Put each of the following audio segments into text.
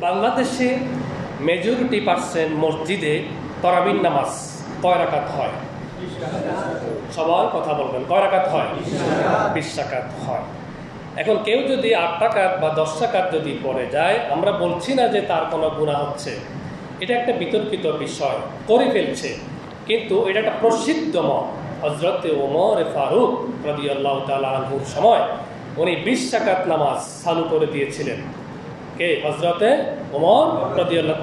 বাংলাদেশে majority percent মসজিদে তারাবির নামাজ কয় রাকাত হয়? সবাই কথা বলবেন, কয় রাকাত হয়? 20 রাকাত হয়। এখন কেউ যদি 8 রাকাত বা 10 রাকাত যদি পড়ে যায়, আমরা বলছি না যে তার কোনো গুনাহ হচ্ছে, এটা একটা বিতর্কিত বিষয়, করে ফেলছে, কিন্তু এটা একটা প্রসিদ্ধ মত। হযরত ওমর ফারুক রাদিয়াল্লাহু তাআলা আনহুর সময় উনি 20 রাকাত নামাজ চালু করে দিয়েছিলেন। কে? হযরতে ওমর রাদিয়াল্লাহু।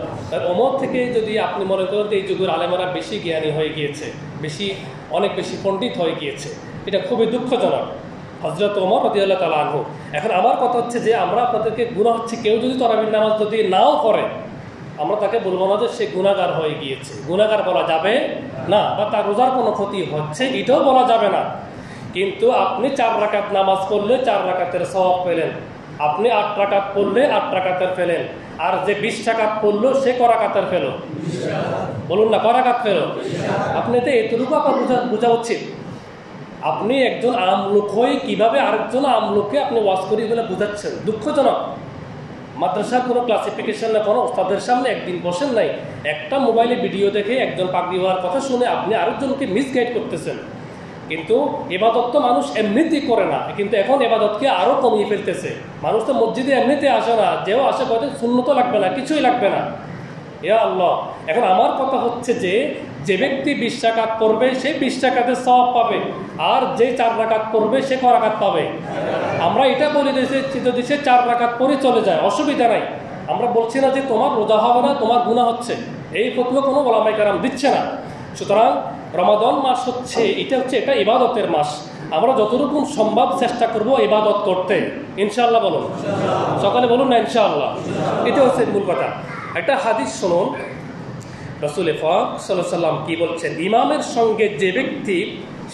ওমর থেকে যদি আপনি মনে করেন এই যুগের আলেমেরা বেশি জ্ঞানী হয়ে গিয়েছে, অনেক বেশি পণ্ডিত হয়ে গিয়েছে, এটা খুবই দুঃখজনক। হযরত ওমর রাদিয়াল্লাহু তাআলা আনহু। এখন আমার কথা হচ্ছে যে আমরা আপনাদেরকে গুনাহ হচ্ছে, কেউ যদি তারাবির নামাজ যদি নাও পড়ে, আমরা তাকে বলবো না যে সে গুনাহগার হয়ে গিয়েছে, গুনাহগার বলা যাবে না, বা তার রোজার কোনো ক্ষতি হচ্ছে এটাও বলা যাবে না। কিন্তু আপনি 4 রাকাত নামাজ পড়লে 4 রাকাতের সওয়াব পেলেন, আপনি 8 রাকাত পড়লে 8 রাকাতের পেলেন, আর যে 20 রাকাত পড়লো সে ক রাকাতের পেল? বলুন না, ক রাকাত পেল? আপনি তো এতটুকু আপনার বোঝা উচিত। আপনি একজন আমলোক হয়ে কিভাবে আরেকজন আমলোককে আপনি ওয়াজ করি বলে বোঝাচ্ছেন, দুঃখজনক। মাদ্রাসার কোনো ক্লাসিফিকেশন না, কোনো ওস্তাদের সামনে একদিন বসেন নাই, একটা মোবাইলে ভিডিও দেখে একজন পাগড়ি হওয়ার কথা শুনে আপনি আরেকজনকে মিসগাইড করতেছেন। কিন্তু ইবাদত তো মানুষ এমনিতেই করে না, কিন্তু এখন ইবাদতকে আরও কমিয়ে ফেলতেছে। মানুষ তো মসজিদে এমনিতে আসে না, যেও আসে বলে সুন্নত লাগবে না, কিছুই লাগবে না। ইয়া আল্লাহ। এখন আমার কথা হচ্ছে যে ব্যক্তি 20 রাকাত পড়বে সে 20 রাকাতের সওয়াব পাবে, আর যে 4 রাকাত পড়বে সে ক রাকাত পাবে? আমরা এটা বলি যে যদি সে 4 রাকাত পড়ে চলে যায় অসুবিধা নাই, আমরা বলছি না যে তোমার রোজা হবে না, তোমার গুনাহ হচ্ছে, এই ফতোয়া কোনো ওলামায়ে কেরাম দিচ্ছে না। সুতরাং রমাদান মাস হচ্ছে এটা ইবাদতের মাস। আমরা যতটুকু সম্ভব চেষ্টা করব ইবাদত করতে, ইনশাআল্লাহ। বলুন সকালে, বলুন না ইনশাআল্লাহ। এটা হচ্ছে মূল কথা। একটা হাদিস শুনুন, রাসূল পাক সাল্লাল্লাহু আলাইহি ওয়াসাল্লাম কি বলছেন? ইমামের সঙ্গে যে ব্যক্তি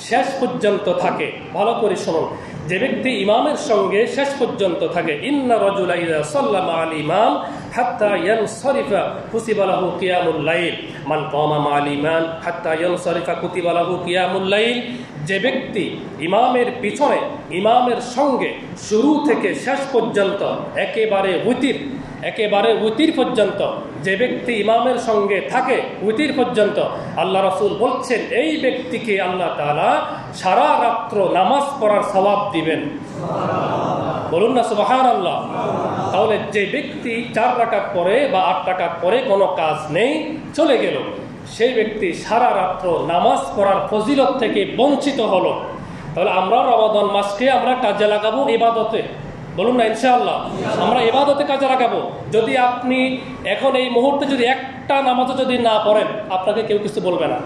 শেষ পর্যন্ত থাকে, ভালো করে শুনুন, যে ব্যক্তি ইমামের সঙ্গে শেষ পর্যন্ত থাকে, ইন্না রাজুলা ইযা সাল্লা মা'আল ইমাম হাত্তা ইয়ানসারিফা কুতিবা লাহু কিয়ামুল লাইল, মান কামা মা'আল ইমাম হাত্তা ইয়ানসারিফা কুতিবা লাহু কিয়ামুল লাইল। যে ব্যক্তি ইমামের পিছনে ইমামের সঙ্গে শুরু থেকে শেষ পর্যন্ত একেবারে উতির পর্যন্ত যে ব্যক্তি ইমামের সঙ্গে থাকে উতির পর্যন্ত, আল্লাহ রাসূল বলছেন এই ব্যক্তিকে আল্লাহ তাআলা সারা রাত্র নামাজ পড়ার সওয়াব দিবেন। বলুন না সুবহানাল্লাহ। তাহলে যে ব্যক্তি 4 রাকাত পড়ে বা 8 রাকাত পড়ে কোনো কাজ নেই, চলে গেল, সেই ব্যক্তি সারা রাত্র নামাজ পড়ার ফজিলত থেকে বঞ্চিত হলো। তাহলে আমরা রমাদান মাসকে আমরা কাজে লাগাবো ইবাদতে। বলুন না ইনশাআল্লাহ, আমরা ইবাদতে কাজে লাগাবো। যদি আপনি এখন এই মুহূর্তে যদি একটা নামাজও যদি না পড়েন, আপনাকে কেউ কিছু বলবে না।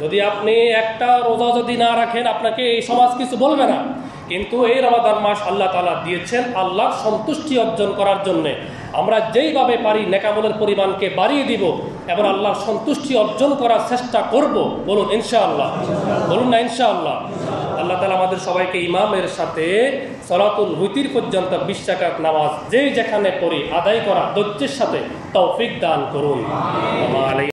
যদি আপনি একটা রোজা যদি না রাখেন, আপনাকে এই সমাজ কিছু বলবে না। কিন্তু এই রমাদান মাস আল্লাহ তাআলা দিয়েছেন আল্লাহর সন্তুষ্টি অর্জন করার জন্যে। আমরা যেইভাবে পারি নেকামলের পরিমাণকে বাড়িয়ে দিব এবং আল্লাহর সন্তুষ্টি অর্জন করার চেষ্টা করব। বলুন ইনশাআল্লাহ, বলুন না ইনশাআল্লাহ। আল্লাহ তাআলা আমাদের সবাইকে ইমামের সাথে সালাতুল উতির পর্যন্ত 20 রাকাত নামাজ যেখানে পড়ি আদায় করা ধৈর্যের সাথে তৌফিক দান করুন।